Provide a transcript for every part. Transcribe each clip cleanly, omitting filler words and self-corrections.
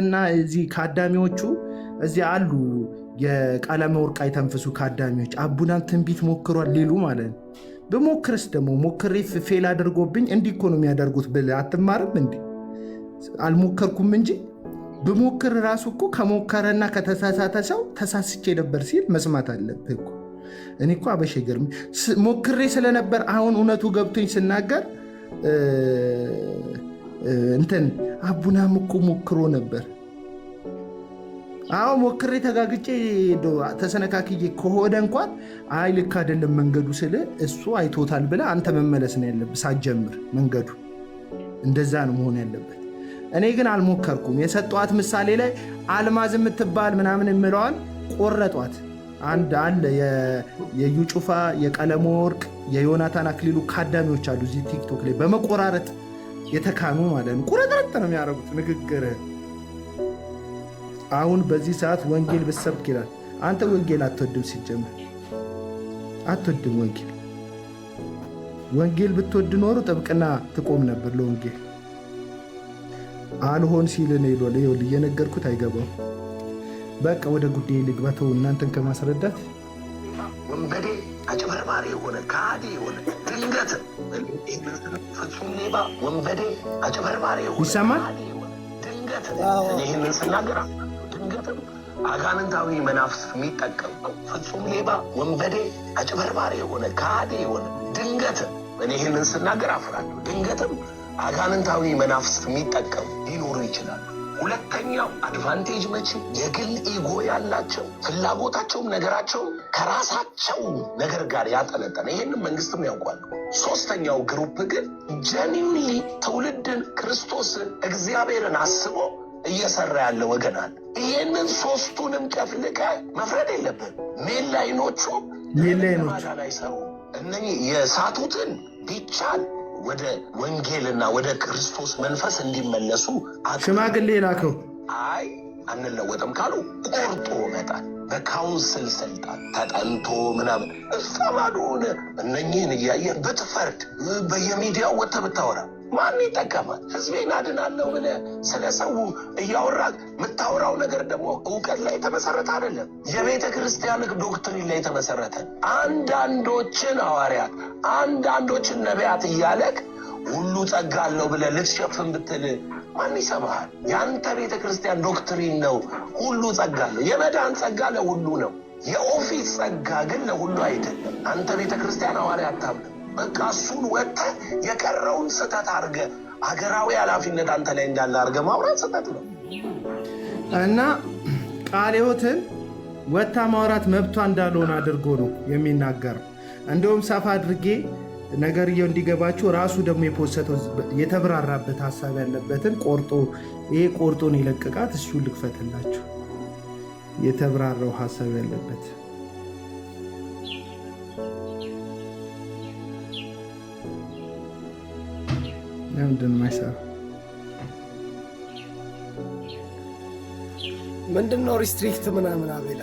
እና እዚህ ካዳሚዎቹ እዚህ አሉ የቀለመ ወርቅ አይተንፍሱ ካዳሚዎች አቡናም ትንቢት ሞክሯል ሊሉ ማለት ነው። በሞክርስ ደግሞ ሞክሬ ፌል አድርጎብኝ እንዲህ እኮ ነው የሚያደርጉት ብለህ አትማርም እንዴ? አልሞከርኩም እንጂ በሞክር ራሱ እኮ ከሞከረና ከተሳሳተ ሰው ተሳስቼ ነበር ሲል መስማት አለብህ እኮ። እኔ እኮ አበሽ ገርም ሞክሬ ስለነበር አሁን እውነቱ ገብቶኝ ስናገር እንትን አቡናም እኮ ሞክሮ ነበር። አዎ ሞክሬ ተጋግጬ ተሰነካክዬ ከሆነ እንኳን አይ ልክ አይደለም መንገዱ ስለ እሱ አይቶታል ብለህ አንተ መመለስ ነው ያለብህ። ሳትጀምር መንገዱ እንደዛ ነው መሆን ያለበት። እኔ ግን አልሞከርኩም። የሰጧት ምሳሌ ላይ አልማዝ የምትባል ምናምን የምለዋን ቆረጧት። አንድ አለ የዩ ጩፋ የቀለመ ወርቅ የዮናታን አክሊሉ ካዳሚዎች አሉ እዚህ ቲክቶክ ላይ በመቆራረጥ የተካኑ ማለት ነው። ቁርጥርጥ ነው የሚያደርጉት ንግግር። አሁን በዚህ ሰዓት ወንጌል ብሰብክ ይላል። አንተ ወንጌል አትወድም፣ ሲጀምር አትወድም ወንጌል ብትወድ ኖሮ ጥብቅና ትቆም ነበር ለወንጌል። አልሆን ሲል ነው ይሎል እየነገርኩት አይገባው። በቃ ወደ ጉዳይ ልግባተው እናንተን ከማስረዳት ወንበዴ አጭበርባሪ የሆነ ካዲ የሆነ ድንገት ፍጹም ሌባ ወንበዴ አጭበርባሪ የሆነ ይሰማል። ድንገት ይህንን ስናገር ድንገትም አጋንንታዊ መናፍስ የሚጠቀም ፍጹም ሌባ ወንበዴ አጭበርባሪ የሆነ ካዲ የሆነ ድንገት ይህንን ስናገር አፍራለሁ። ድንገትም አጋንንታዊ መናፍስ የሚጠቀም ሊኖሩ ይችላል። ሁለተኛው አድቫንቴጅ መቼ የግል ኢጎ ያላቸው ፍላጎታቸውም ነገራቸውም ከራሳቸው ነገር ጋር ያጠነጠነ ይህንን መንግስትም ያውቋል። ሶስተኛው ግሩፕ ግን ጀኒውንሊ ትውልድን ክርስቶስን እግዚአብሔርን አስቦ እየሰራ ያለ ወገን አለ። ይህንን ሶስቱንም ከፍልቀ መፍረድ የለብን። ሜላይኖቹ ማዳን አይሰሩ። እነኚህ የሳቱትን ቢቻል ወደ ወንጌልና ወደ ክርስቶስ መንፈስ እንዲመለሱ ሽማግሌ ላከው። አይ አንለወጥም ካሉ ቆርጦ መጣል በካውንስል ስልጣን ተጠንቶ ምናምን እስተማዱን እነኚህን እያየን ብትፈርድ በየሚዲያው ወጥተህ ብታወራ ማን ይጠቀማል? ህዝቤን አድናለሁ ብለህ ስለ ሰው እያወራህ የምታወራው ነገር ደግሞ እውቀት ላይ የተመሰረተ አይደለም። የቤተ ክርስቲያን ዶክትሪን ላይ የተመሰረተ አንዳንዶችን ሐዋርያት አንዳንዶችን ነቢያት እያለክ ሁሉ ጸጋ አለው ብለህ ልትሸፍን ብትል ማን ይሰማሃል? የአንተ ቤተ ክርስቲያን ዶክትሪን ነው ሁሉ ጸጋ አለው። የመዳን ጸጋ ለሁሉ ነው። የኦፊስ ጸጋ ግን ለሁሉ አይደለም። አንተ ቤተ ክርስቲያን ሐዋርያት አታምንም። በቃ እሱን ወጥተህ የቀረውን ስህተት አድርገህ ሀገራዊ ኃላፊነት አንተ ላይ እንዳለ አድርገህ ማውራት ስህተት ነው እና ቃለ ሕይወትን ወጥታ ማውራት መብቷ እንዳልሆነ አድርጎ ነው የሚናገረው። እንደውም ሰፋ አድርጌ ነገርየው እንዲገባችሁ ራሱ ደግሞ የፖሰተው የተብራራበት ሀሳብ ያለበትን ቆርጦን የለቀቃት እሱ ልክፈትላችሁ። የተብራራው ሀሳብ ያለበት ለምንድን ማይሰራ ምንድነው? ሪስትሪክት ምናምን አቤላ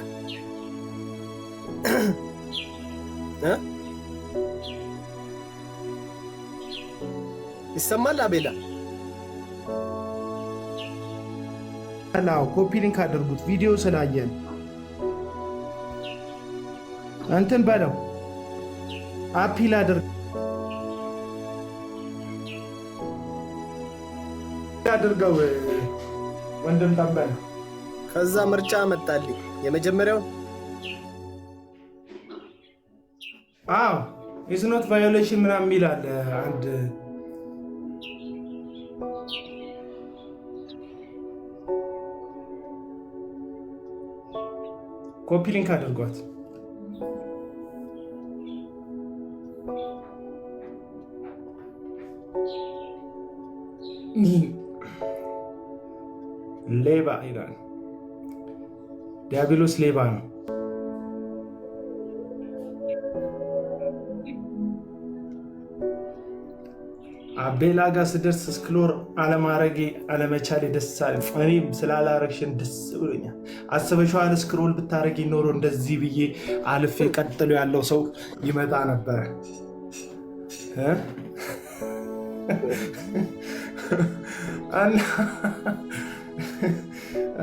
ይሰማል? አቤላ ኮፒ ሊንክ አድርጉት። ቪዲዮ ስላየን እንትን በለው አፒል አድርገው ወንድም ጠበለ። ከዛ ምርጫ መጣልኝ የመጀመሪያው ኢዝ ኖት ቫዮሌሽን ምናምን ይላል። አንድ ኮፒ ሊንክ አድርጓት። ሌባ ይላል። ዲያብሎስ ሌባ ነው። አቤላ ጋር ስደርስ ስክሎር አለማረጌ አለመቻሌ ደስ አለኝ። እኔም ስላላረግሽን ደስ ብሎኛል። አስበሽዋል? ስክሮል ብታረጊ ኖሮ እንደዚህ ብዬ አልፌ ቀጥሎ ያለው ሰው ይመጣ ነበረ።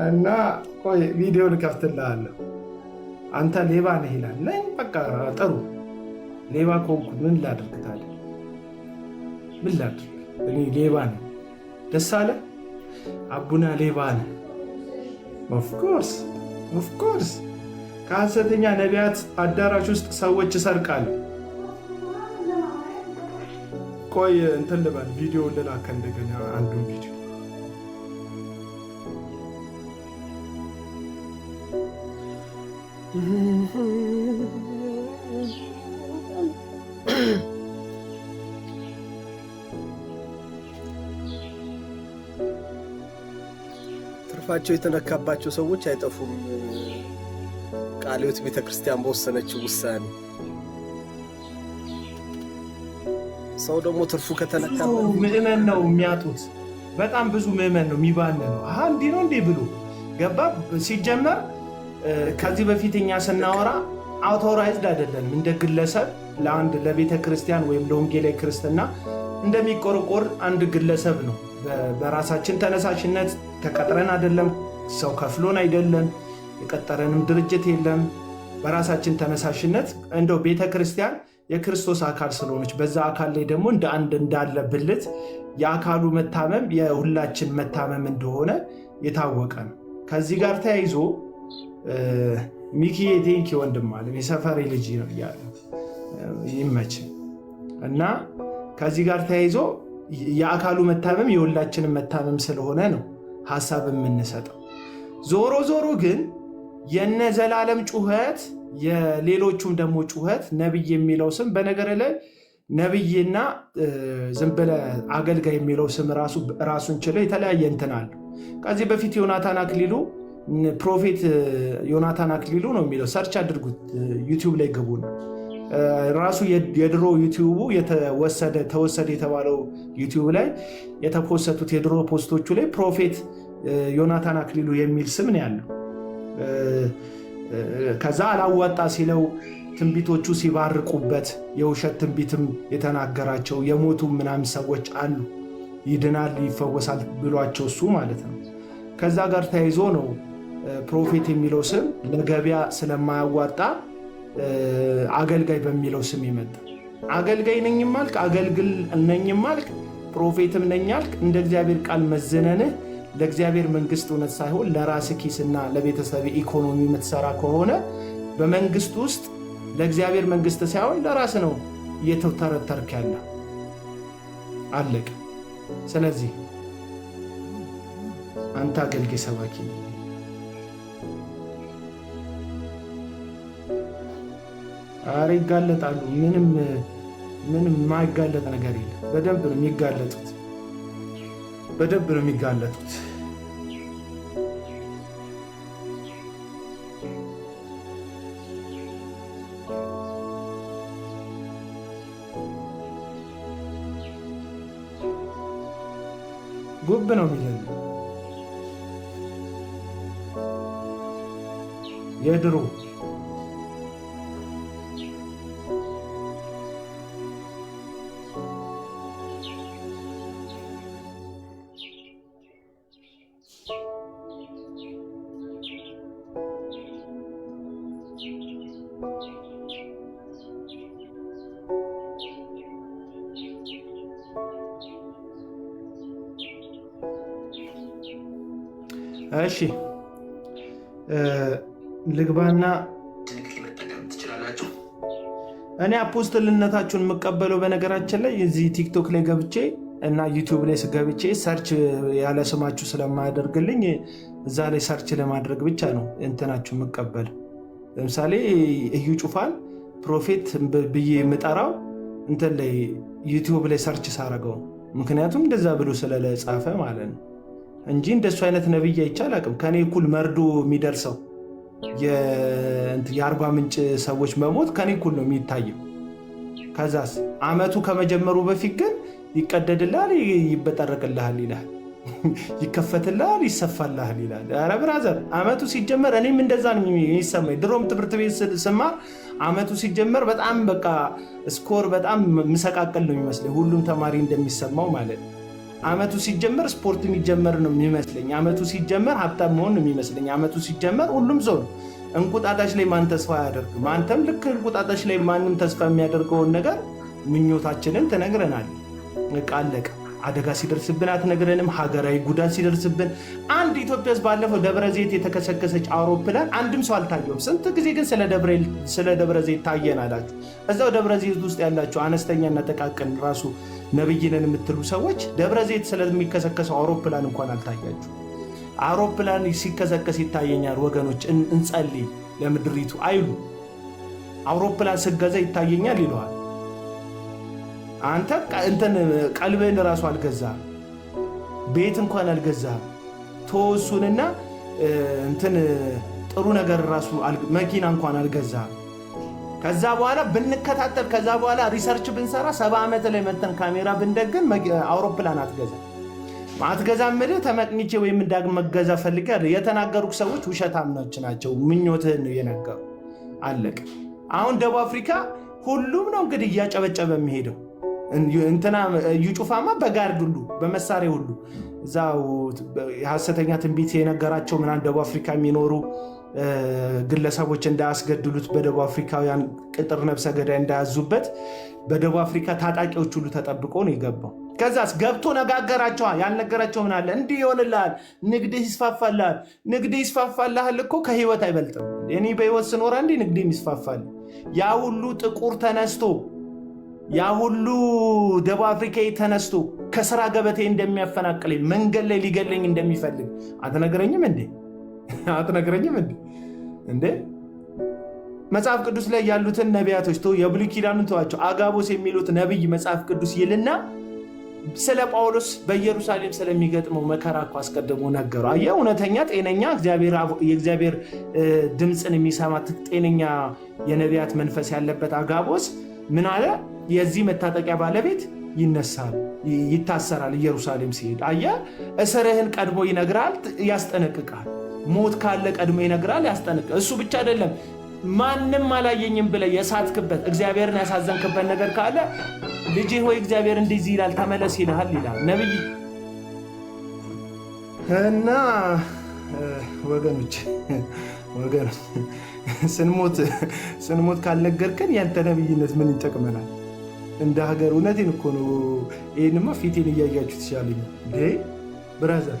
እና ቆይ ቪዲዮ ልከፍትልሃለሁ። አንተ ሌባ ነህ ይላል። ነኝ በቃ ጥሩ ሌባ ከሆንኩ ምን ላድርግ ታዲያ? ምን ላድርግ? እኔ ሌባ ነኝ። ደስ አለ አቡና ሌባ ነህ። ኦፍኮርስ ከሐሰተኛ ነቢያት አዳራሽ ውስጥ ሰዎች ይሰርቃሉ። ቆይ እንትን ልበል ቪዲዮ ልላከ እንደገና አንዱን ቪዲዮ ትርፋቸው የተነካባቸው ሰዎች አይጠፉም። ቃለ ሕይወት ቤተክርስቲያን በወሰነችው ውሳኔ ሰው ደግሞ ትርፉ ከተነካበት ምዕመን ነው የሚያጡት። በጣም ብዙ ምዕመን ነው የሚባንነው። እንዲህ ነው እንዴ ብሎ ገባ። ሲጀመር ከዚህ በፊት እኛ ስናወራ አውቶራይዝድ አይደለንም። እንደ ግለሰብ ለአንድ ለቤተ ክርስቲያን ወይም ለወንጌላዊ ክርስትና እንደሚቆረቆር አንድ ግለሰብ ነው። በራሳችን ተነሳሽነት ተቀጥረን አይደለም፣ ሰው ከፍሎን አይደለም፣ የቀጠረንም ድርጅት የለም። በራሳችን ተነሳሽነት እንደው ቤተ ክርስቲያን የክርስቶስ አካል ስለሆነች በዛ አካል ላይ ደግሞ እንደ አንድ እንዳለ ብልት የአካሉ መታመም የሁላችን መታመም እንደሆነ የታወቀ ነው። ከዚህ ጋር ተያይዞ ሚኪዬ ቴንኪ ወንድም አለ የሰፈሬ ልጅ ነው እያለ ይመች እና ከዚህ ጋር ተያይዞ የአካሉ መታመም የሁላችንም መታመም ስለሆነ ነው ሀሳብ የምንሰጠው። ዞሮ ዞሮ ግን የነ ዘላለም ጩኸት የሌሎቹም ደግሞ ጩኸት ነብይ የሚለው ስም በነገር ላይ ነብይና ዝም ብለህ አገልጋይ የሚለው ስም ራሱን ችለው የተለያየ እንትን አለው። ከዚህ በፊት ዮናታን አክሊሉ ፕሮፌት ዮናታን አክሊሉ ነው የሚለው ሰርች አድርጉት፣ ዩቲዩብ ላይ ግቡ ነው ራሱ የድሮ ዩቲዩቡ ተወሰደ የተባለው ዩቲዩብ ላይ የተፖሰቱት የድሮ ፖስቶቹ ላይ ፕሮፌት ዮናታን አክሊሉ የሚል ስም ነው ያለው። ከዛ አላዋጣ ሲለው ትንቢቶቹ ሲባርቁበት የውሸት ትንቢትም የተናገራቸው የሞቱ ምናምን ሰዎች አሉ። ይድናል ይፈወሳል ብሏቸው እሱ ማለት ነው። ከዛ ጋር ተያይዞ ነው ፕሮፌት የሚለው ስም ለገበያ ስለማያዋጣ አገልጋይ በሚለው ስም ይመጣ። አገልጋይ ነኝም አልክ፣ አገልግል ነኝም አልክ፣ ፕሮፌትም ነኝ አልክ፣ እንደ እግዚአብሔር ቃል መዝነንህ ለእግዚአብሔር መንግስት እውነት ሳይሆን ለራስ ኪስና ለቤተሰብ ኢኮኖሚ የምትሰራ ከሆነ በመንግስት ውስጥ ለእግዚአብሔር መንግስት ሳይሆን ለራስ ነው እየተተረተርክ ያለ አለቅ። ስለዚህ አንተ አገልጋይ ሰባኪ አረ ይጋለጣሉ። ምንም ማይጋለጥ ነገር የለም። በደንብ ነው የሚጋለጡት። ጉብ ነው የሚለው የድሮ እሺ ልግባና መጠቀም ትችላላችሁ። እኔ አፖስትልነታችሁን የምቀበለው በነገራችን ላይ እዚህ ቲክቶክ ላይ ገብቼ እና ዩቲዩብ ላይ ገብቼ ሰርች ያለ ስማችሁ ስለማያደርግልኝ እዛ ላይ ሰርች ለማድረግ ብቻ ነው እንትናችሁ የምቀበለው። ለምሳሌ እዩ ጩፋን ፕሮፌት ብዬ የምጠራው እንትን ላይ ዩቲዩብ ላይ ሰርች ሳረገው፣ ምክንያቱም እንደዛ ብሎ ስለጻፈ ማለት ነው እንጂ እንደሱ አይነት ነብይ አይቻል አቅም ከኔ እኩል መርዶ የሚደርሰው የአርባ ምንጭ ሰዎች መሞት ከኔ እኩል ነው የሚታየው። ከዛስ አመቱ ከመጀመሩ በፊት ግን ይቀደድልሃል፣ ይበጠረቅልሃል ይላል፣ ይከፈትልሃል፣ ይሰፋልሃል ይላል። ኧረ ብራዘር አመቱ ሲጀመር እኔም እንደዛ ነው የሚሰማኝ። ድሮም ትምህርት ቤት ስማር አመቱ ሲጀመር በጣም በቃ ስኮር በጣም ምሰቃቀል ነው የሚመስለኝ፣ ሁሉም ተማሪ እንደሚሰማው ማለት ነው። አመቱ ሲጀመር ስፖርት የሚጀመር ነው የሚመስለኝ። አመቱ ሲጀመር ሀብታም መሆን ነው የሚመስለኝ። አመቱ ሲጀመር ሁሉም ሰው እንቁጣጣሽ ላይ ማን ተስፋ ያደርግ? አንተም ልክ እንቁጣጣሽ ላይ ማንም ተስፋ የሚያደርገውን ነገር ምኞታችንን ትነግረናል። ቃለቀ አደጋ ሲደርስብን አትነግረንም። ሀገራዊ ጉዳት ሲደርስብን አንድ ኢትዮጵያ ውስጥ ባለፈው ደብረ ዘይት የተከሰከሰች አውሮፕላን አንድም ሰው አልታየውም። ስንት ጊዜ ግን ስለ ደብረ ዘይት ታየን አላችሁ። እዛው ደብረ ዘይት ውስጥ ያላችሁ አነስተኛና ጥቃቅን ራሱ ነብይነን የምትሉ ሰዎች ደብረ ዘይት ስለሚከሰከሰው አውሮፕላን እንኳን አልታያችሁ። አውሮፕላን ሲከሰከስ ይታየኛል ወገኖች እንጸልይ ለምድሪቱ አይሉ። አውሮፕላን ስገዛ ይታየኛል ይለዋል። አንተ እንትን ቀልብህን ራሱ አልገዛ፣ ቤት እንኳን አልገዛ፣ ተወሱንና እንትን ጥሩ ነገር ራሱ መኪና እንኳን አልገዛ። ከዛ በኋላ ብንከታተል ከዛ በኋላ ሪሰርች ብንሰራ 70 ዓመት ላይ መተን ካሜራ ብንደግን አውሮፕላን አትገዛም ምልህ ተመቅኝቼ ወይም እንዳግም መገዛ ፈልጌ የተናገሩት ሰዎች ውሸታሞች ናቸው። ምኞትህን ነው የነገሩ። አለቀ። አሁን ደቡብ አፍሪካ ሁሉም ነው እንግዲህ እያጨበጨበ የሚሄደው። እንትና ዩጩፋማ በጋርድ ሁሉ በመሳሪያ ሁሉ እዛው የሐሰተኛ ትንቢት የነገራቸው ምናምን ደቡብ አፍሪካ የሚኖሩ ግለሰቦች እንዳያስገድሉት በደቡብ አፍሪካውያን ቅጥር ነብሰ ገዳይ እንዳያዙበት በደቡብ አፍሪካ ታጣቂዎች ሁሉ ተጠብቆ ነው የገባው። ከዛስ ገብቶ ነጋገራቸዋል። ያልነገራቸው ምን አለ? እንዲህ ይሆንልሃል፣ ንግድህ ይስፋፋልሃል። ንግድህ ይስፋፋልሃል እኮ ከህይወት አይበልጥም። እኔ በህይወት ስኖር እንዴ ንግድህ ይስፋፋል? ያ ሁሉ ጥቁር ተነስቶ ያ ሁሉ ደቡብ አፍሪካዊ ተነስቶ ከስራ ገበቴ እንደሚያፈናቅለኝ መንገድ ላይ ሊገለኝ እንደሚፈልግ አትነግረኝም እንዴ? አትነግረኝም እንዴ? መጽሐፍ ቅዱስ ላይ ያሉትን ነቢያቶች የብሉይ ኪዳኑን ተዋቸው። አጋቦስ የሚሉት ነቢይ መጽሐፍ ቅዱስ ይልና ስለ ጳውሎስ በኢየሩሳሌም ስለሚገጥመው መከራ እኮ አስቀድሞ ነገሩ። አየህ፣ እውነተኛ ጤነኛ የእግዚአብሔር ድምፅን የሚሰማ ጤነኛ የነቢያት መንፈስ ያለበት አጋቦስ ምን አለ? የዚህ መታጠቂያ ባለቤት ይነሳል፣ ይታሰራል ኢየሩሳሌም ሲሄድ። አየህ፣ እስርህን ቀድሞ ይነግራል፣ ያስጠነቅቃል። ሞት ካለ ቀድሞ ይነግራል፣ ያስጠነቅቃል። እሱ ብቻ አይደለም፣ ማንም አላየኝም ብለህ የሳትክበት እግዚአብሔርን ያሳዘንክበት ነገር ካለ ልጄ ሆይ እግዚአብሔር እንደዚህ ይላል ተመለስ ይልሃል ይላል ነብይ። እና ወገኖች ስንሞት ካልነገርከን ያንተ ነብይነት ምን ይጠቅመናል? እንደ ሀገር እውነቴን እኮ ነው። ይህንማ ፊቴን እያያችሁ ትችላለኝ እንዴ ብራዘር።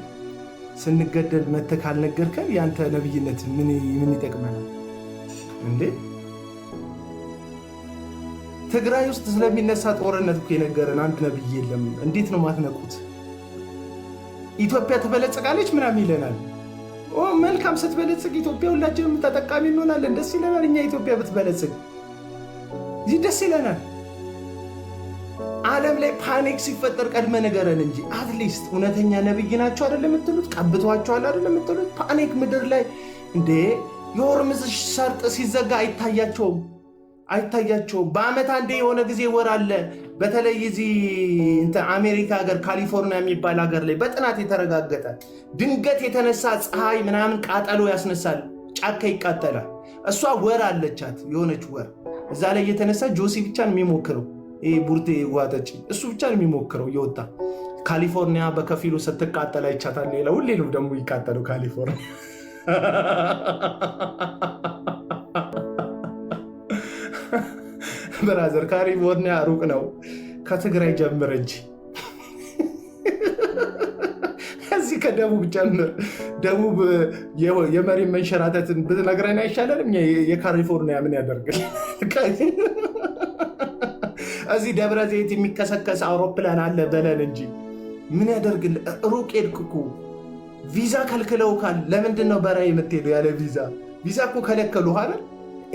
ስንገደል መተህ ካልነገርከን ያንተ ነብይነት ምን ይጠቅመናል እንዴ? ትግራይ ውስጥ ስለሚነሳ ጦርነት እኮ የነገረን አንድ ነብይ የለም። እንዴት ነው ማትነቁት? ኢትዮጵያ ትበለጽጋለች ምናምን ይለናል። መልካም፣ ስትበለጽግ ኢትዮጵያ ሁላችንም ተጠቃሚ እንሆናለን። ደስ ይለናል። እኛ ኢትዮጵያ ብትበለጽግ እዚህ ደስ ይለናል። ዓለም ላይ ፓኒክ ሲፈጠር ቀድመ ነገረን እንጂ አትሊስት እውነተኛ ነብይ ናቸው አይደለም የምትሉት? ቀብቷቸዋል አይደለም የምትሉት? ፓኒክ ምድር ላይ እንዴ የሆርሙዝ ሰርጥ ሲዘጋ አይታያቸውም። በአመት አንዴ የሆነ ጊዜ ወር አለ። በተለይ እዚህ አሜሪካ ሀገር ካሊፎርኒያ የሚባል ሀገር ላይ በጥናት የተረጋገጠ ድንገት የተነሳ ፀሐይ ምናምን ቃጠሎ ያስነሳል፣ ጫካ ይቃጠላል። እሷ ወር አለቻት፣ የሆነች ወር። እዛ ላይ የተነሳ ጆሲ ብቻ ነው የሚሞክረው፣ ይሄ ቡርቴ ዋጠጭ እሱ ብቻ ነው የሚሞክረው እየወጣ ካሊፎርኒያ በከፊሉ ስትቃጠል አይቻታል። ሌላ ሁሌ ነው ደግሞ ይቃጠለው ካሊፎርኒያ። ብራዘር ካሊፎርኒያ ሩቅ ነው፣ ከትግራይ ጀምር እንጂ እዚህ ከደቡብ ጀምር። ደቡብ የመሬት መንሸራተትን ብትነግረን አይሻለንም? የካሊፎርኒያ ምን ያደርግል? እዚህ ደብረ ዘይት የሚከሰከስ አውሮፕላን አለ በለን እንጂ ምን ያደርግል? ሩቅ ሄድክ እኮ። ቪዛ ከልክለውካል። ለምንድን ነው በራይ የምትሄደው ያለ ቪዛ? ቪዛ እኮ ከለከሉ አይደል?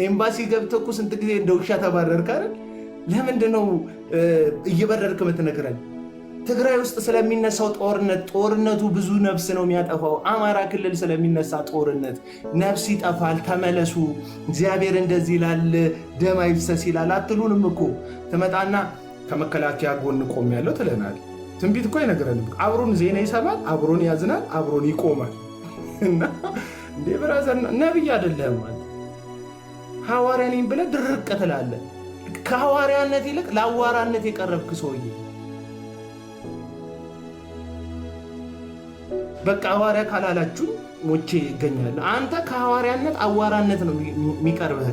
ኤምባሲ ገብተህ እኮ ስንት ጊዜ እንደ ውሻ ተባረርክ አይደል? ለምንድን ነው እየበረርክ የምትነግረን? ትግራይ ውስጥ ስለሚነሳው ጦርነቱ ብዙ ነፍስ ነው የሚያጠፋው። አማራ ክልል ስለሚነሳ ጦርነት ነፍስ ይጠፋል። ተመለሱ፣ እግዚአብሔር እንደዚህ ይላል፣ ደም አይፍሰስ ይላል አትሉንም እኮ? ትመጣና ከመከላከያ ጎን ቆም ያለው ትለናል። ትንቢት እኮ አይነግረንም። አብሮን ዜና ይሰማል፣ አብሮን ያዝናል፣ አብሮን ይቆማል። እና እንዴ ብራዘር ነብይ አይደለም ማለት ሐዋርያ ነኝ ብለህ ድርቅ ትላለህ። ከሐዋርያነት ይልቅ ለአዋራነት የቀረብክ ሰውዬ በቃ ሐዋርያ ካላላችሁ ሞቼ ይገኛል። አንተ ከሐዋርያነት አዋራነት ነው የሚቀርብህ።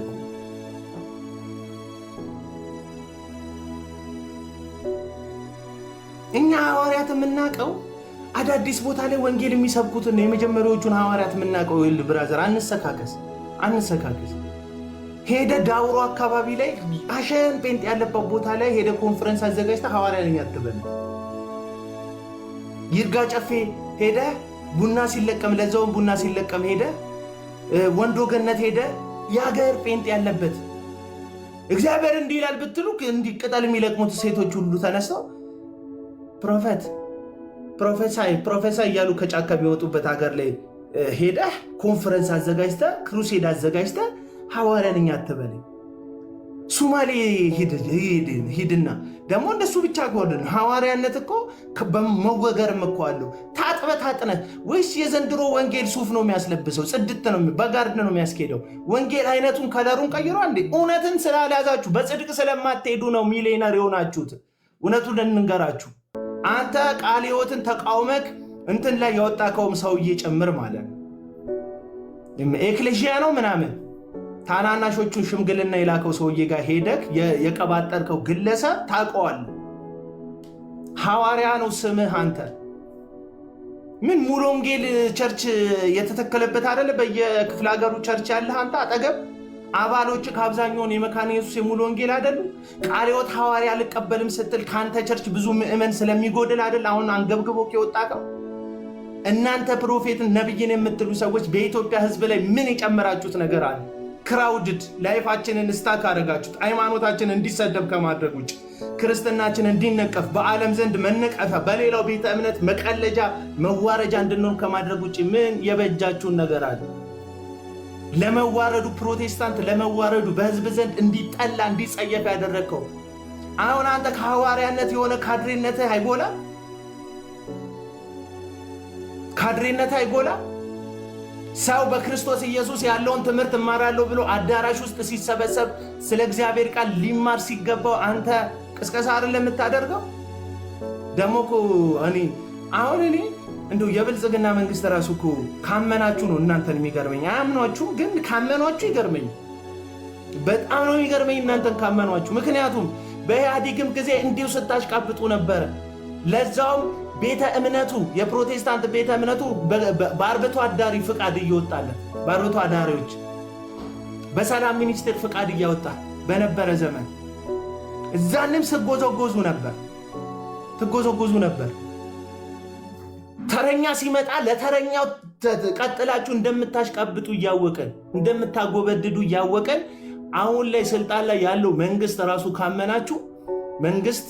እኛ ሐዋርያት የምናውቀው አዳዲስ ቦታ ላይ ወንጌል የሚሰብኩትን የመጀመሪያዎቹን ሐዋርያት የምናውቀው። ይል ብራዘር አንሰካከስ። ሄደ ዳውሮ አካባቢ ላይ አሸን ጴንጤ ያለበት ቦታ ላይ ሄደ ኮንፈረንስ አዘጋጅታ ሐዋርያ ነኝ አትበል። ይርጋ ጨፌ ሄደ ቡና ሲለቀም ለዛውን ቡና ሲለቀም ሄደ ወንዶ ገነት ሄደ ያገር ጴንጤ ያለበት እግዚአብሔር እንዲህ ይላል ብትሉ እንዲህ ቅጠል የሚለቅሙት ሴቶች ሁሉ ተነስተው ፕሮፌሳይ እያሉ ከጫካ ቢወጡበት ሀገር ላይ ሄደ ኮንፈረንስ አዘጋጅተ ክሩሴድ አዘጋጅተ ሐዋርያ ነኝ አትበል። ሱማሌ ሂድና ደግሞ እንደሱ ብቻ ከሆነ ሐዋርያነት እኮ በመወገርም እኮ አለው። ታጥነ ወይስ የዘንድሮ ወንጌል ሱፍ ነው የሚያስለብሰው? ጽድት ነው በጋርድ ነው የሚያስኬደው? ወንጌል አይነቱን ከለሩን ቀይሮ አንዴ እውነትን ስላልያዛችሁ በጽድቅ ስለማትሄዱ ነው ሚሊዮነር የሆናችሁት። እውነቱን እንንገራችሁ። አንተ ቃለ ሕይወትን ተቃውመክ እንትን ላይ ያወጣከውም ሰውዬ ጭምር ማለት ነው። ኤክሌዥያ ነው ምናምን ታናናሾቹን ሽምግልና የላከው ሰውዬ ጋር ሄደክ የቀባጠርከው ግለሰብ ታውቀዋለህ። ሐዋርያ ነው ስምህ። አንተ ምን ሙሉ ወንጌል ቸርች የተተከለበት አይደለ? በየክፍለ ሀገሩ ቸርች ያለህ አንተ አጠገብ አባሎች ከአብዛኛውን የመካነ ኢየሱስ የሙሉ ወንጌል አይደሉ? ቃለ ሕይወት ሐዋርያ አልቀበልም ስትል ካንተ ቸርች ብዙ ምእመን ስለሚጎድል አይደል አሁን አንገብግቦ ከወጣከው። እናንተ ፕሮፌትን ነብይን የምትሉ ሰዎች በኢትዮጵያ ሕዝብ ላይ ምን የጨመራችሁት ነገር አለ? ክራውድድ ላይፋችንን ስታክ አደረጋችሁት። ሃይማኖታችንን እንዲሰደብ ከማድረግ ውጭ ክርስትናችን እንዲነቀፍ በዓለም ዘንድ መነቀፋ በሌላው ቤተ እምነት መቀለጃ መዋረጃ እንድንሆን ከማድረግ ውጭ ምን የበጃችሁን ነገር አለ? ለመዋረዱ ፕሮቴስታንት ለመዋረዱ በህዝብ ዘንድ እንዲጠላ እንዲጸየፍ ያደረከው አሁን አንተ ከሐዋርያነት የሆነ ካድሬነት አይጎላ? ሰው በክርስቶስ ኢየሱስ ያለውን ትምህርት እማራለሁ ብሎ አዳራሽ ውስጥ ሲሰበሰብ ስለ እግዚአብሔር ቃል ሊማር ሲገባው አንተ ቅስቀሳ አይደለም የምታደርገው? ደሞ እኮ እኔ እንደው የብልጽግና መንግስት ራሱ እኮ ካመናችሁ ነው እናንተን የሚገርመኝ። አያምኗችሁ ግን ካመኗችሁ ይገርመኝ። በጣም ነው የሚገርመኝ እናንተን ካመኗችሁ። ምክንያቱም በኢህአዴግም ጊዜ እንዲሁ ስታሽቃብጡ ነበረ። ለዛውም ቤተ እምነቱ የፕሮቴስታንት ቤተ እምነቱ በአርብቶ አዳሪ ፍቃድ እየወጣለት በአርብቶ አዳሪዎች በሰላም ሚኒስቴር ፍቃድ እያወጣ በነበረ ዘመን እዛንም ትጎዘጎዙ ነበር። ተረኛ ሲመጣ ለተረኛው ቀጥላችሁ እንደምታሽቃብጡ እያወቀን እንደምታጎበድዱ እያወቀን አሁን ላይ ስልጣን ላይ ያለው መንግስት ራሱ ካመናችሁ መንግስት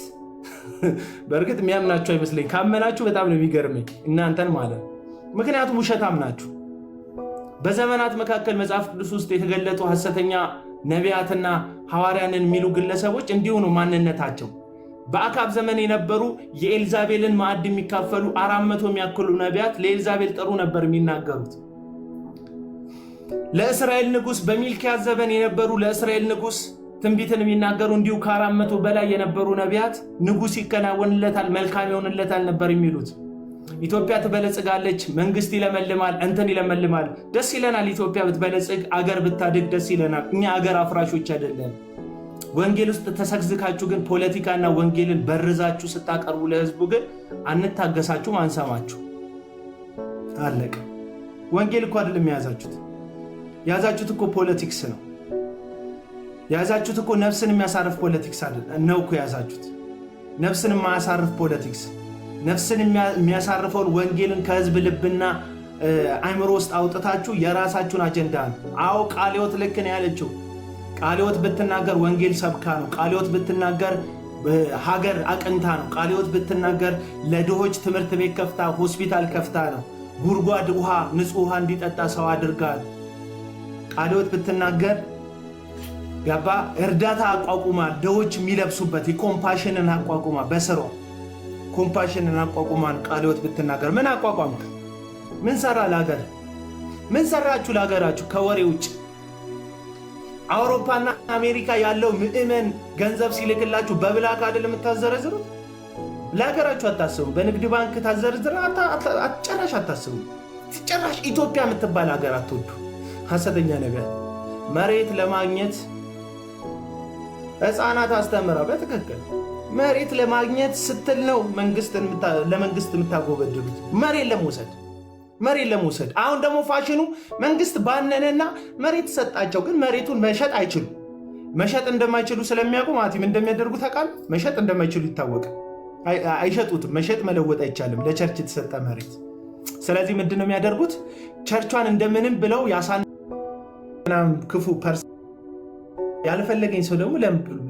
በእርግጥ የሚያምናችሁ አይመስለኝ። ካመናችሁ በጣም ነው የሚገርመኝ እናንተን ማለት። ምክንያቱም ውሸታም ናችሁ። በዘመናት መካከል መጽሐፍ ቅዱስ ውስጥ የተገለጡ ሐሰተኛ ነቢያትና ሐዋርያንን የሚሉ ግለሰቦች እንዲሁ ነው ማንነታቸው። በአካብ ዘመን የነበሩ የኤልዛቤልን ማዕድ የሚካፈሉ 400 የሚያክሉ ነቢያት ለኤልዛቤል ጥሩ ነበር የሚናገሩት። ለእስራኤል ንጉስ በሚልኪያስ ዘመን የነበሩ ለእስራኤል ንጉስ ትንቢትን የሚናገሩ እንዲሁ ከ400 በላይ የነበሩ ነቢያት ንጉስ ይከናወንለታል መልካም ይሆንለታል ነበር የሚሉት። ኢትዮጵያ ትበለጽጋለች፣ መንግስት ይለመልማል፣ እንትን ይለመልማል። ደስ ይለናል። ኢትዮጵያ ብትበለጽግ አገር ብታድግ ደስ ይለናል። እኛ አገር አፍራሾች አይደለም። ወንጌል ውስጥ ተሰግዝካችሁ ግን ፖለቲካና ወንጌልን በርዛችሁ ስታቀርቡ ለህዝቡ ግን አንታገሳችሁም፣ አንሰማችሁ። አለቀ። ወንጌል እኮ አይደለም ያዛችሁት እኮ ፖለቲክስ ነው። ያዛችሁት እኮ ነፍስን የሚያሳርፍ ፖለቲክስ አይደለም ነው እኮ ያዛችሁት። ነፍስን የማያሳርፍ ፖለቲክስ፣ ነፍስን የሚያሳርፈውን ወንጌልን ከህዝብ ልብና አይምሮ ውስጥ አውጥታችሁ የራሳችሁን አጀንዳ ነው። አዎ ቃለ ሕይወት ልክ ነው ያለችው። ቃለ ሕይወት ብትናገር ወንጌል ሰብካ ነው። ቃለ ሕይወት ብትናገር ሀገር አቅንታ ነው። ቃለ ሕይወት ብትናገር ለድሆች ትምህርት ቤት ከፍታ ሆስፒታል ከፍታ ነው። ጉድጓድ ውሃ ንጹህ ውሃ እንዲጠጣ ሰው አድርጋ ነው። ቃለ ሕይወት ብትናገር ገባ እርዳታ አቋቁማ ድሆች የሚለብሱበት የኮምፓሽንን አቋቁማ በስሯ ኮምፓሽንን አቋቁማ ቃለ ሕይወት ብትናገር ምን አቋቋም? ምን ሰራ ለሀገር? ምን ሰራችሁ ለሀገራችሁ ከወሬ ውጭ? አውሮፓና አሜሪካ ያለው ምእመን ገንዘብ ሲልክላችሁ በብላክ አይደል የምታዘረዝሩት? ለሀገራችሁ አታስቡ። በንግድ ባንክ ታዘርዝራ ጭራሽ አታስቡ። ጭራሽ ኢትዮጵያ የምትባል ሀገር አትወዱ። ሐሰተኛ ነገር መሬት ለማግኘት ህፃናት አስተምራ በትክክል መሬት ለማግኘት ስትል ነው ለመንግስት የምታጎበድሉት መሬት ለመውሰድ። አሁን ደግሞ ፋሽኑ መንግስት ባነነና መሬት ሰጣቸው፣ ግን መሬቱን መሸጥ አይችሉ። መሸጥ እንደማይችሉ ስለሚያውቁ ማለትም እንደሚያደርጉ ታውቃለህ። መሸጥ እንደማይችሉ ይታወቃል። አይሸጡትም። መሸጥ መለወጥ አይቻልም ለቸርች የተሰጠ መሬት። ስለዚህ ምንድነው የሚያደርጉት? ቸርቿን እንደምንም ብለው ያሳናም ክፉ ፐርሰን ያልፈለገኝ ሰው ደግሞ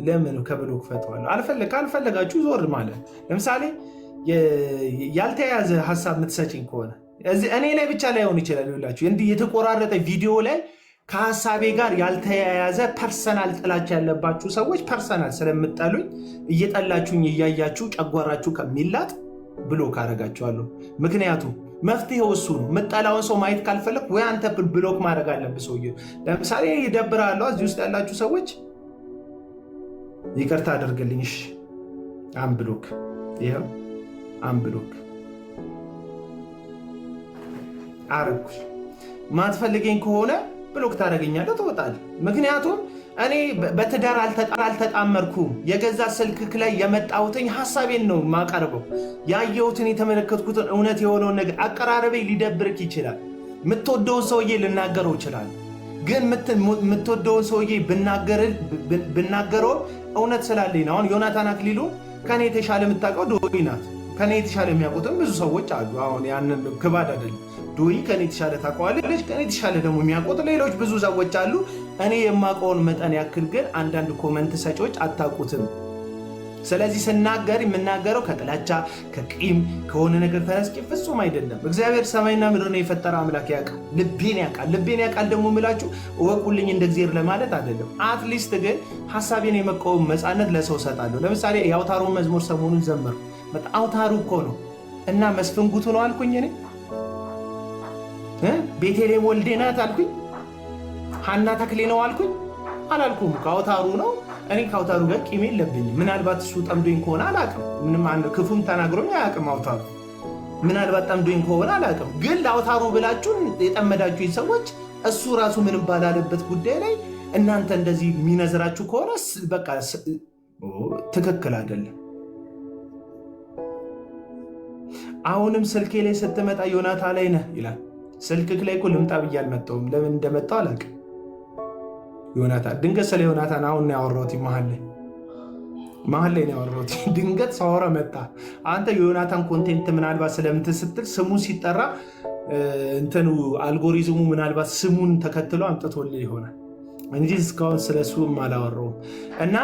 ለምን ከብሎክ ፈተዋለሁ። ካልፈለጋችሁ ዞር ማለት። ለምሳሌ ያልተያያዘ ሀሳብ የምትሰጪኝ ከሆነ እኔ ላይ ብቻ ላይሆን ይችላል። ይላችሁ እንዲህ የተቆራረጠ ቪዲዮ ላይ ከሀሳቤ ጋር ያልተያያዘ ፐርሰናል ጥላቻ ያለባችሁ ሰዎች ፐርሰናል ስለምጠሉኝ እየጠላችሁኝ እያያችሁ ጨጓራችሁ ከሚላጥ ብሎክ አደርጋችኋለሁ። ምክንያቱም መፍትሄው እሱ ነው። የምጠላውን ሰው ማየት ካልፈለግ ወይ አንተ ብሎክ ማድረግ አለብህ ሰውዬው። ለምሳሌ ይደብራለሁ እዚህ ውስጥ ያላችሁ ሰዎች ይቅርታ አድርግልኝ። እሺ አንብሎክ፣ ይኸው አንብሎክ አረኩሽ። ማትፈልገኝ ከሆነ ብሎክ ታደርገኛለህ፣ ትወጣለህ። ምክንያቱም እኔ በትዳር አልተጣመርኩም። የገዛ ስልክክ ላይ የመጣሁትኝ ሀሳቤን ነው የማቀርበው። ያየሁትን የተመለከትኩትን እውነት የሆነውን ነገር አቀራረቤ ሊደብርክ ይችላል። የምትወደውን ሰውዬ ልናገረው ይችላል። ግን የምትወደውን ሰውዬ ብናገረው እውነት ስላለኝ ነው። አሁን ዮናታን አክሊሉ ከኔ የተሻለ የምታውቀው ዶይ ናት። ከኔ የተሻለ የሚያውቁትም ብዙ ሰዎች አሉ። አሁን ያንን ክባድ አይደለም። ዶይ ከኔ የተሻለ ታውቀዋለች። ከኔ የተሻለ ደግሞ የሚያውቁት ሌሎች ብዙ ሰዎች አሉ። እኔ የማውቀውን መጠን ያክል ግን አንዳንድ ኮመንት ሰጪዎች አታውቁትም። ስለዚህ ስናገር የምናገረው ከጥላቻ ከቂም ከሆነ ነገር ተነስቼ ፍጹም አይደለም። እግዚአብሔር ሰማይና ምድርን የፈጠረ አምላክ ያውቃል፣ ልቤን ያውቃል። ደግሞ የምላችሁ እወቁልኝ እንደ እግዚአብሔር ለማለት አይደለም። አትሊስት ግን ሀሳቤን የመቃወም ነፃነት ለሰው ሰጣለሁ። ለምሳሌ የአውታሩን መዝሙር ሰሞኑን ዘመርኩ። አውታሩ እኮ ነው እና መስፍን ጉቱ ነው አልኩኝ። እኔ ቤተልሔም ወልዴ ናት አልኩኝ። ሀና ተክሌ ነው አልኩኝ አላልኩም። ከአውታሩ ነው። እኔ ከአውታሩ ጋር ቂም የለብኝም። ምናልባት እሱ ጠምዶኝ ከሆነ አላቅም። ምንም ክፉም ተናግሮኝ አያውቅም። አውታሩ ምናልባት ጠምዶኝ ከሆነ አላቅም። ግን ለአውታሩ ብላችሁ የጠመዳችሁኝ ሰዎች እሱ ራሱ ምንም ባላለበት ጉዳይ ላይ እናንተ እንደዚህ የሚነዝራችሁ ከሆነ በቃ ትክክል አይደለም። አሁንም ስልኬ ላይ ስትመጣ ዮናታ ላይ ነህ ይላል። ስልክክ ላይ እኮ ልምጣ ብዬ አልመጣሁም። ለምን እንደመጣሁ አላውቅም። ዮናታን ድንገት ስለ ዮናታን አሁን ነው ያወራሁት። መሀል ላይ ነው ያወራሁት። ድንገት ሳወራ መጣ። አንተ የዮናታን ኮንቴንት ምናልባት ስለምትል ስትል ስሙ ሲጠራ እንትኑ አልጎሪዝሙ ምናልባት ስሙን ተከትሎ አምጥቶልህ ይሆናል እንጂ እስካሁን ስለሱም አላወራሁም። እና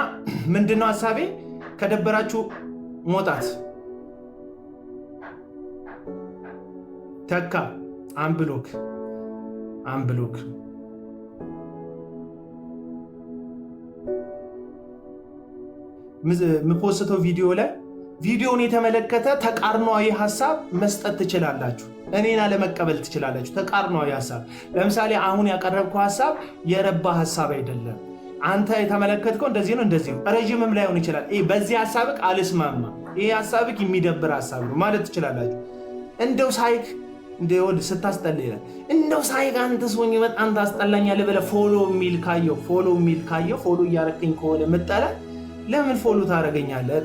ምንድነው ሀሳቤ? ከደበራችሁ መውጣት ተካ አንብሎክ የምፖስተው ቪዲዮ ላይ ቪዲዮውን የተመለከተ ተቃርኗዊ ሀሳብ መስጠት ትችላላችሁ። እኔን አለመቀበል ትችላላችሁ። ተቃርኗዊ ሀሳብ ለምሳሌ አሁን ያቀረብከው ሀሳብ የረባ ሀሳብ አይደለም። አንተ የተመለከትከው እንደዚህ ነው ረዥምም ላይሆን ይችላል። በዚህ ሀሳብክ አልስማማ፣ ይሄ ሀሳብክ የሚደብር ሀሳብ ነው ማለት ትችላላችሁ። እንደው ሳይክ እንደወድ ስታስጠልይ እንደው ሳይክ አንተ ሰውኝ በጣም ታስጠላኛለህ ብለህ ፎሎ የሚል ካየው ፎሎ እያረከኝ ከሆነ መጣላ ለምን ፎሎ ታደርገኛለህ?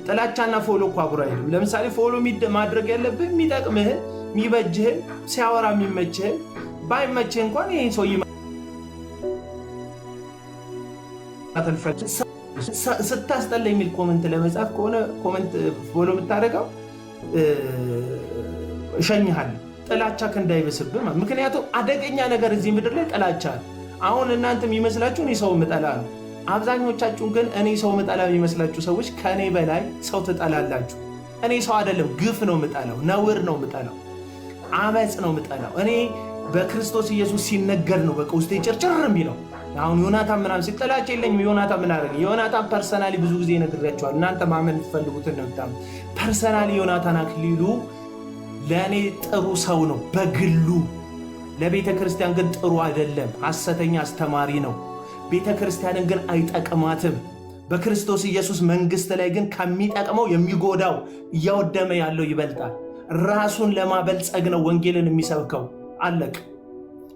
ጥላቻና ፎሎ እኮ አብሮ አይደለም። ለምሳሌ ፎሎ ማድረግ ያለብህ የሚጠቅምህን የሚበጅህን ሲያወራ የሚመችህን ባይመችህ እንኳን ይሄን ሰው ስታስጠላ የሚል ኮመንት ለመጻፍ ከሆነ ኮመንት ፎሎ የምታደርገው እሸኝሃለሁ። ጥላቻ እንዳይበስብህ። ምክንያቱም አደገኛ ነገር እዚህ ምድር ላይ ጥላቻ። አሁን እናንተ የሚመስላችሁ እኔ ሰው ምጠላ ነው። አብዛኞቻችሁ ግን እኔ ሰው ምጠላ የሚመስላችሁ ሰዎች ከእኔ በላይ ሰው ትጠላላችሁ። እኔ ሰው አይደለም ግፍ ነው ምጠላው፣ ነውር ነው ምጠላው፣ አመፅ ነው ምጠላው። እኔ በክርስቶስ ኢየሱስ ሲነገር ነው በቃ ውስጤ ጭርጭር የሚለው። አሁን ዮናታን ምናምን ሲጠላች የለኝም። ዮናታን ምን አደረገ? ዮናታን ፐርሰናሊ ብዙ ጊዜ ነግሬያቸዋል። እናንተ ማመን ትፈልጉትን ነው። ፐርሰናሊ ዮናታን አክሊሉ ለእኔ ጥሩ ሰው ነው በግሉ። ለቤተ ክርስቲያን ግን ጥሩ አይደለም፣ ሐሰተኛ አስተማሪ ነው። ቤተ ክርስቲያንን ግን አይጠቅማትም። በክርስቶስ ኢየሱስ መንግስት ላይ ግን ከሚጠቅመው የሚጎዳው እያወደመ ያለው ይበልጣል። ራሱን ለማበልጸግ ነው ወንጌልን የሚሰብከው። አለቅ።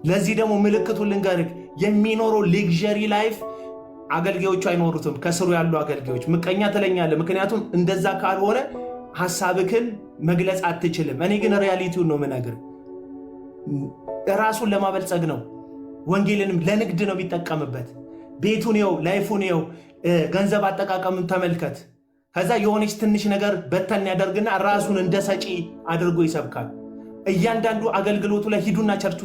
ለዚህ ደግሞ ምልክቱን ልንገርህ፣ የሚኖረው ሌግዠሪ ላይፍ አገልጋዮቹ አይኖሩትም። ከስሩ ያሉ አገልጋዮች ምቀኛ ትለኛለህ። ምክንያቱም እንደዛ ካልሆነ ሐሳብክን መግለጽ አትችልም። እኔ ግን ሪያሊቲውን ነው የምነግርህ። ራሱን ለማበልጸግ ነው። ወንጌልንም ለንግድ ነው የሚጠቀምበት። ቤቱን ይኸው፣ ላይፉን ይኸው፣ ገንዘብ አጠቃቀምን ተመልከት። ከዛ የሆነች ትንሽ ነገር በተን ያደርግና ራሱን እንደ ሰጪ አድርጎ ይሰብካል። እያንዳንዱ አገልግሎቱ ላይ ሂዱና ቸርቹ